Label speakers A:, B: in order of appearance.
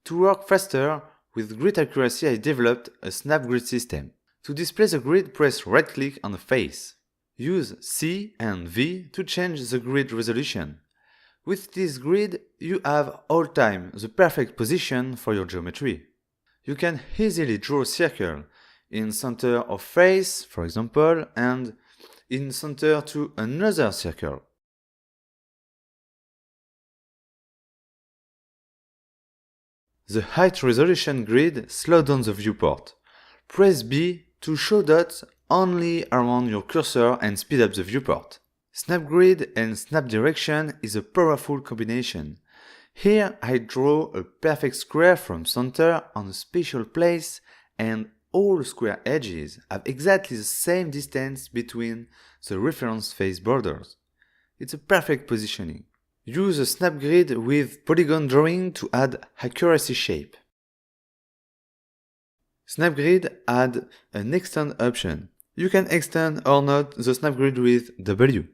A: To work faster, with great accuracy I developed a snap grid system. To display the grid, press right-click on the face. Use C and V to change the grid resolution. With this grid, you have all time the perfect position for your geometry. You can easily draw a circle in center of face, for example, and in center to another circle. The height resolution grid slows down the viewport. Press B to show dots only around your cursor and speed up the viewport. Snap grid and snap direction is a powerful combination. Here I draw a perfect square from center on a special place, and all square edges have exactly the same distance between the reference face borders. It's a perfect positioning. Use a snap grid with polygon drawing to add accuracy shape. Snap grid add an extend option. You can extend or not the snap grid with W.